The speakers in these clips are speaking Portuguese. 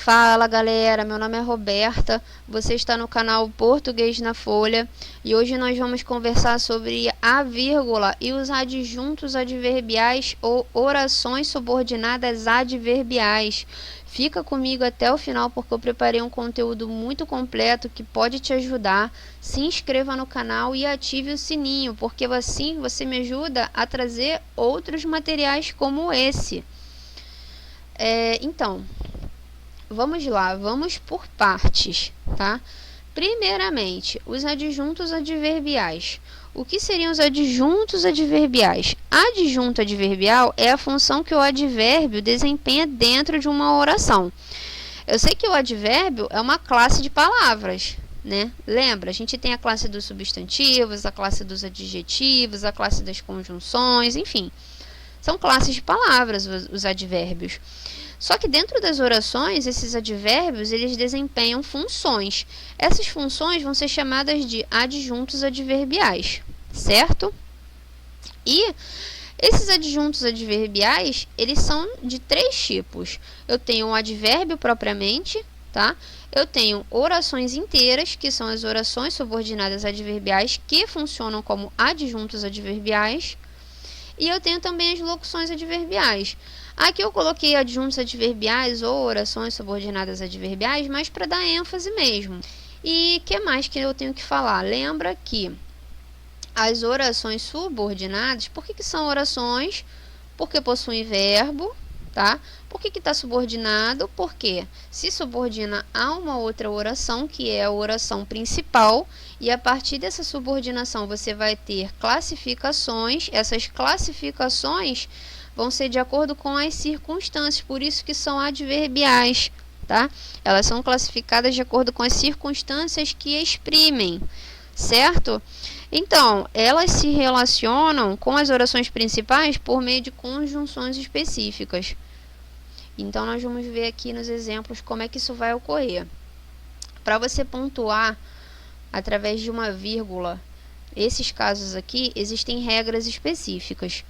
Fala galera, meu nome é Roberta, você está no canal Português na Folha e hoje nós vamos conversar sobre a vírgula e os adjuntos adverbiais ou orações subordinadas adverbiais. Fica comigo até o final porque eu preparei um conteúdo muito completo que pode te ajudar. Se inscreva no canal e ative o sininho, porque assim você me ajuda a trazer outros materiais como esse. Então, vamos lá, vamos por partes, tá? Primeiramente, os adjuntos adverbiais. O que seriam os adjuntos adverbiais? Adjunto adverbial é a função que o advérbio desempenha dentro de uma oração. Eu sei que o advérbio é uma classe de palavras, né? Lembra, a gente tem a classe dos substantivos, a classe dos adjetivos, a classe das conjunções, enfim. São classes de palavras os advérbios. Só que dentro das orações, esses advérbios, eles desempenham funções. Essas funções vão ser chamadas de adjuntos adverbiais, certo? E esses adjuntos adverbiais, eles são de três tipos. Eu tenho um advérbio propriamente, tá? Eu tenho orações inteiras, que são as orações subordinadas adverbiais, que funcionam como adjuntos adverbiais. E eu tenho também as locuções adverbiais. Aqui eu coloquei adjuntos adverbiais ou orações subordinadas adverbiais, mas para dar ênfase mesmo. E o que mais que eu tenho que falar? Lembra que as orações subordinadas, por que são orações? Porque possuem verbo, tá? Por que está subordinado? Porque se subordina a uma outra oração, que é a oração principal, e a partir dessa subordinação você vai ter classificações. Essas classificações vão ser de acordo com as circunstâncias, por isso que são adverbiais, tá? Elas são classificadas de acordo com as circunstâncias que exprimem, certo? Então, elas se relacionam com as orações principais por meio de conjunções específicas. Então, nós vamos ver aqui nos exemplos como é que isso vai ocorrer. Para você pontuar através de uma vírgula, esses casos aqui, existem regras específicas.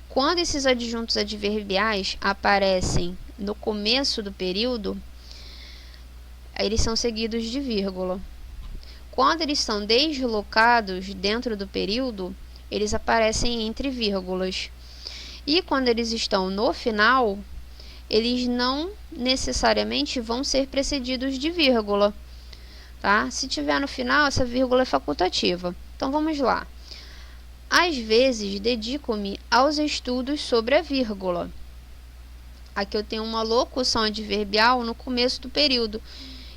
Quando esses adjuntos adverbiais aparecem no começo do período, eles são seguidos de vírgula. Quando eles são deslocados dentro do período, eles aparecem entre vírgulas. E quando eles estão no final, eles não necessariamente vão ser precedidos de vírgula, tá? Se tiver no final, essa vírgula é facultativa. Então vamos lá. Às vezes, dedico-me aos estudos sobre a vírgula. Aqui eu tenho uma locução adverbial no começo do período.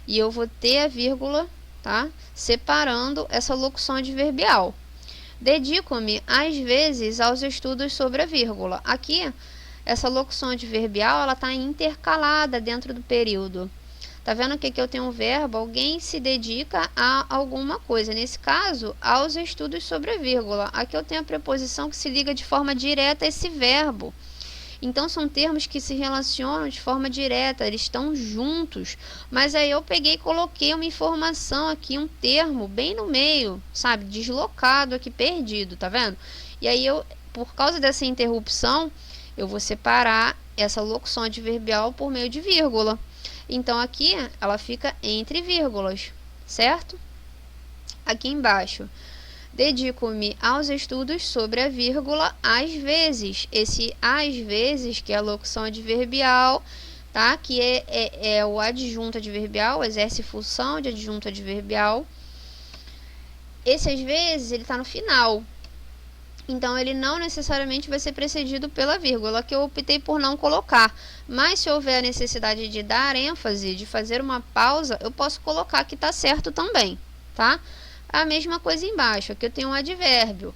E eu vou ter a vírgula, tá? Separando essa locução adverbial. Dedico-me, às vezes, aos estudos sobre a vírgula. Aqui, essa locução adverbial, ela está intercalada dentro do período. Tá vendo que aqui eu tenho um verbo, alguém se dedica a alguma coisa. Nesse caso, aos estudos sobre a vírgula. Aqui eu tenho a preposição que se liga de forma direta a esse verbo. Então, são termos que se relacionam de forma direta, eles estão juntos. Mas aí eu peguei e coloquei uma informação aqui, um termo bem no meio, sabe? Deslocado aqui, perdido, tá vendo? E aí, por causa dessa interrupção, eu vou separar essa locução adverbial por meio de vírgula. Então, aqui ela fica entre vírgulas, certo? Aqui embaixo, dedico-me aos estudos sobre a vírgula às vezes. Esse às vezes, que é a locução adverbial, tá? Que é o adjunto adverbial, exerce função de adjunto adverbial. Esse às vezes, ele está no final. Então, ele não necessariamente vai ser precedido pela vírgula, que eu optei por não colocar. Mas, se houver a necessidade de dar ênfase, de fazer uma pausa, eu posso colocar que está certo também, tá? A mesma coisa embaixo, aqui eu tenho um advérbio.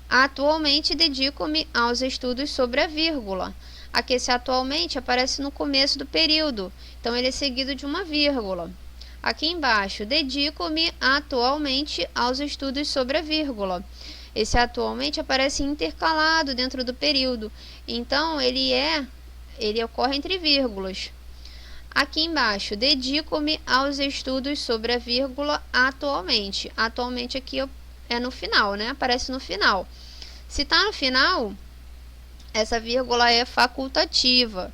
Atualmente, dedico-me aos estudos sobre a vírgula. Aqui, esse atualmente aparece no começo do período, então ele é seguido de uma vírgula. Aqui embaixo, dedico-me atualmente aos estudos sobre a vírgula. Esse atualmente aparece intercalado dentro do período, então ele ocorre entre vírgulas. Aqui embaixo, dedico-me aos estudos sobre a vírgula atualmente. Atualmente aqui é no final, né? Aparece no final. Se está no final, essa vírgula é facultativa.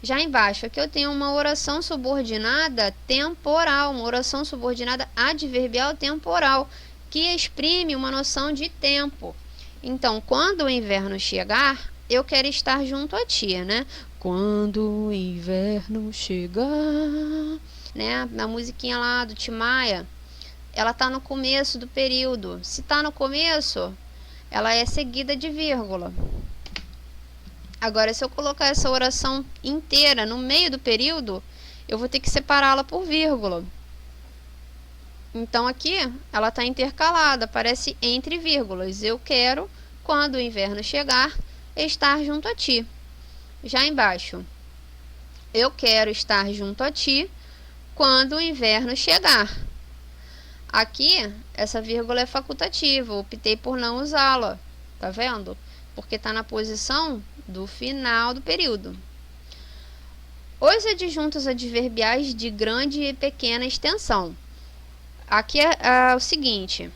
Já embaixo, aqui eu tenho uma oração subordinada temporal, uma oração subordinada adverbial temporal, que exprime uma noção de tempo. Então, quando o inverno chegar, eu quero estar junto a ti, né? Quando o inverno chegar, né? Na musiquinha lá do Tim Maia, ela está no começo do período. Se está no começo, ela é seguida de vírgula. Agora, se eu colocar essa oração inteira no meio do período, eu vou ter que separá-la por vírgula. Então, aqui, ela está intercalada, aparece entre vírgulas. Eu quero, quando o inverno chegar, estar junto a ti. Já embaixo, eu quero estar junto a ti quando o inverno chegar. Aqui, essa vírgula é facultativa, eu optei por não usá-la, tá vendo? Porque está na posição do final do período. Os adjuntos adverbiais de grande e pequena extensão. Aqui é o seguinte: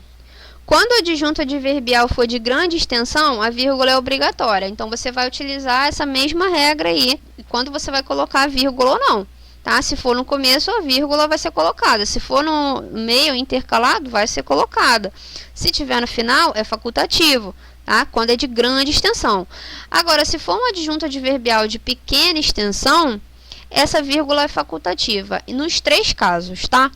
quando o adjunto adverbial for de grande extensão, a vírgula é obrigatória. Então, você vai utilizar essa mesma regra aí, quando você vai colocar a vírgula ou não. Tá? Se for no começo, a vírgula vai ser colocada. Se for no meio intercalado, vai ser colocada. Se tiver no final, é facultativo, tá? Quando é de grande extensão. Agora, se for um adjunto adverbial de pequena extensão, essa vírgula é facultativa. E nos 3 casos, tá?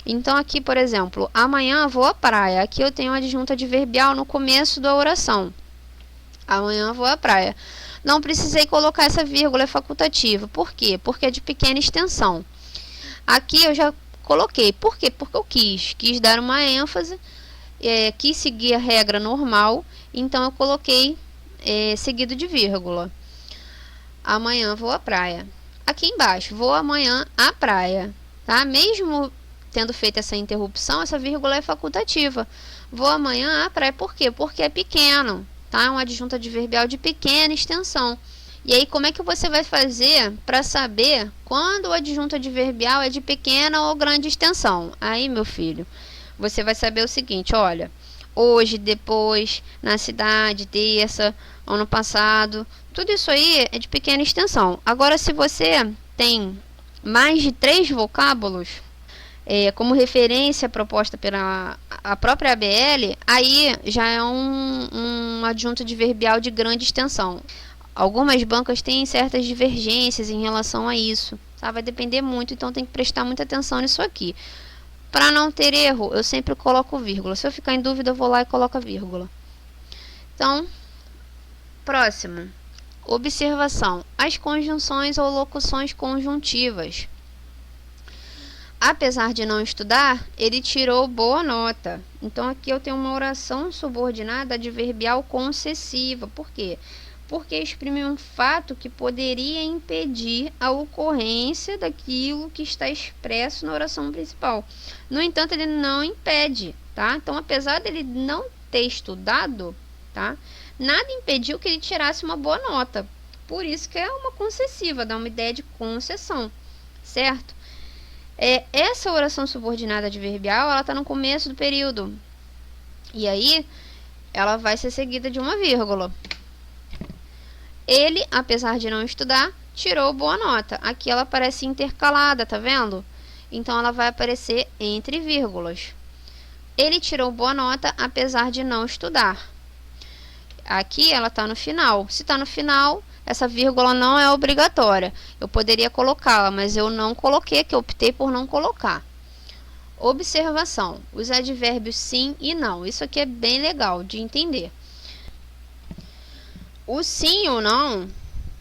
Então, aqui, por exemplo, amanhã vou à praia. Aqui eu tenho um adjunto adverbial no começo da oração. Amanhã vou à praia. Não precisei colocar essa vírgula, é facultativa. Por quê? Porque é de pequena extensão. Aqui eu já coloquei. Por quê? Porque eu quis dar uma ênfase, quis seguir a regra normal, então eu coloquei seguido de vírgula. Amanhã vou à praia. Aqui embaixo, vou amanhã à praia. Tá? Mesmo tendo feito essa interrupção, essa vírgula é facultativa. Vou amanhã à praia. Por quê? Porque é pequeno. Tá? É um adjunto adverbial de pequena extensão. E aí, como é que você vai fazer para saber quando o adjunto adverbial é de pequena ou grande extensão? Aí, meu filho, você vai saber o seguinte: olha, hoje, depois, na cidade, terça, ano passado, tudo isso aí é de pequena extensão. Agora, se você tem mais de 3 vocábulos, como referência proposta pela a própria ABL, aí já é um adjunto adverbial de grande extensão. Algumas bancas têm certas divergências em relação a isso, tá? Vai depender muito, então tem que prestar muita atenção nisso aqui. Para não ter erro, eu sempre coloco vírgula. Se eu ficar em dúvida, eu vou lá e coloco a vírgula. Então, próximo. Observação. As conjunções ou locuções conjuntivas. Apesar de não estudar, ele tirou boa nota. Então, aqui eu tenho uma oração subordinada adverbial concessiva. Por quê? Porque exprime um fato que poderia impedir a ocorrência daquilo que está expresso na oração principal. No entanto, ele não impede, tá? Então, apesar dele não ter estudado, tá? Nada impediu que ele tirasse uma boa nota. Por isso que é uma concessiva, dá uma ideia de concessão, certo? Essa oração subordinada adverbial, ela está no começo do período. E aí, ela vai ser seguida de uma vírgula. Ele, apesar de não estudar, tirou boa nota. Aqui ela aparece intercalada, tá vendo? Então, ela vai aparecer entre vírgulas. Ele tirou boa nota, apesar de não estudar. Aqui ela está no final. Se está no final, essa vírgula não é obrigatória. Eu poderia colocá-la, mas eu não coloquei, que eu optei por não colocar. Observação. Os advérbios sim e não. Isso aqui é bem legal de entender. O sim ou não,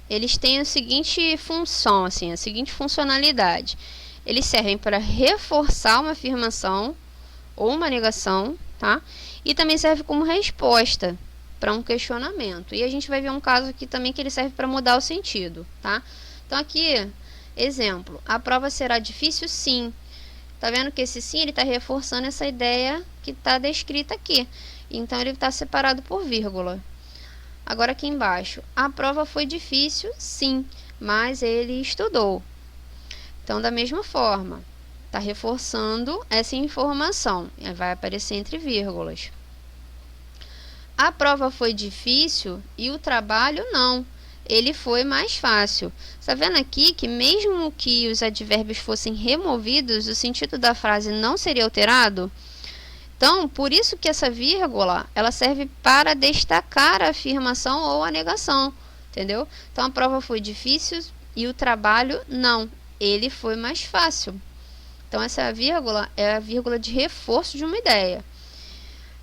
eles têm a seguinte função, assim, a seguinte funcionalidade. Eles servem para reforçar uma afirmação ou uma negação, tá? E também serve como resposta para um questionamento. E a gente vai ver um caso aqui também que ele serve para mudar o sentido, tá? Então aqui, exemplo, a prova será difícil? Sim. Tá vendo que esse sim, ele está reforçando essa ideia que está descrita aqui. Então, ele está separado por vírgula. Agora aqui embaixo, a prova foi difícil? Sim, mas ele estudou. Então, da mesma forma, está reforçando essa informação. Vai aparecer entre vírgulas. A prova foi difícil e o trabalho não. ele foi mais fácil. Está vendo aqui que mesmo que os advérbios fossem removidos, o sentido da frase não seria alterado? Então, por isso que essa vírgula, ela serve para destacar a afirmação ou a negação, entendeu? Então, a prova foi difícil e o trabalho não, ele foi mais fácil. Então, essa vírgula é a vírgula de reforço de uma ideia.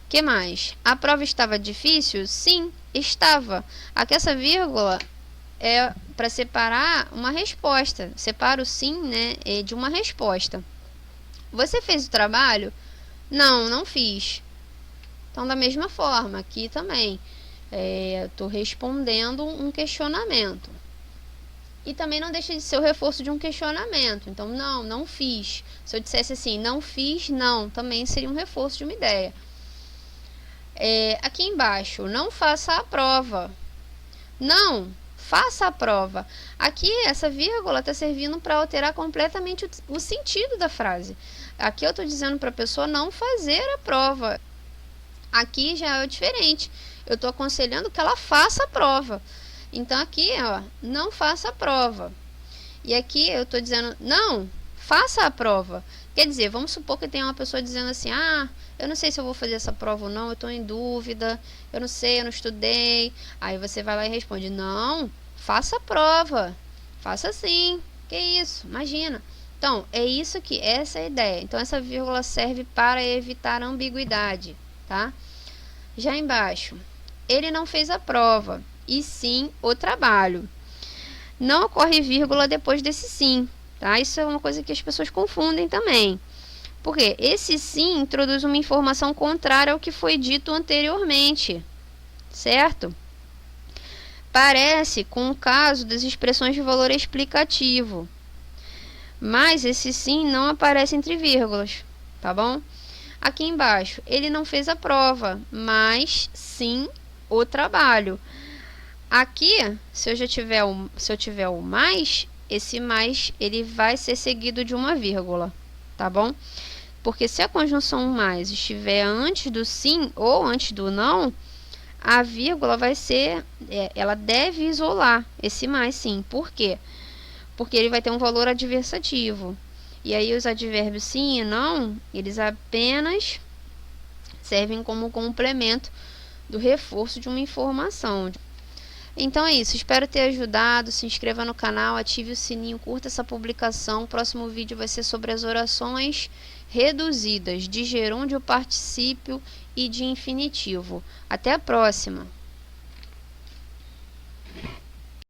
Que mais? A prova estava difícil? Sim, estava. Aqui essa vírgula é para separar uma resposta. Separa o sim, né, de uma resposta. Você fez o trabalho? Não, não fiz. Então, da mesma forma, aqui também, estou respondendo um questionamento. E também não deixa de ser o reforço de um questionamento. Então, não, não fiz. Se eu dissesse assim, não fiz, não, também seria um reforço de uma ideia. Aqui embaixo, não faça a prova. Não, faça a prova. Aqui, essa vírgula está servindo para alterar completamente o sentido da frase. Aqui eu estou dizendo para a pessoa não fazer a prova. Aqui já é diferente. Eu estou aconselhando que ela faça a prova. Então, aqui, ó, não faça a prova. E aqui eu estou dizendo, não, faça a prova. Quer dizer, vamos supor que tem uma pessoa dizendo assim, eu não sei se eu vou fazer essa prova ou não, eu estou em dúvida, eu não sei, eu não estudei. Aí você vai lá e responde, não, faça a prova, faça sim, que isso, imagina. Então, é isso aqui, essa é a ideia. Então, essa vírgula serve para evitar ambiguidade, tá? Já embaixo, ele não fez a prova, e sim o trabalho. Não ocorre vírgula depois desse sim, tá? Isso é uma coisa que as pessoas confundem também. Porque esse sim introduz uma informação contrária ao que foi dito anteriormente, certo? Parece com o caso das expressões de valor explicativo. Mas esse sim não aparece entre vírgulas, tá bom? Aqui embaixo, ele não fez a prova, mas sim o trabalho. Aqui, se eu tiver o mais, esse mais ele vai ser seguido de uma vírgula, tá bom? Porque se a conjunção mais estiver antes do sim ou antes do não, a vírgula vai ser, ela deve isolar esse mais sim. Por quê? Porque ele vai ter um valor adversativo. E aí os advérbios sim e não, eles apenas servem como complemento do reforço de uma informação. Então é isso, espero ter ajudado. Se inscreva no canal, ative o sininho, curta essa publicação. O próximo vídeo vai ser sobre as orações reduzidas de gerúndio, particípio e de infinitivo. Até a próxima!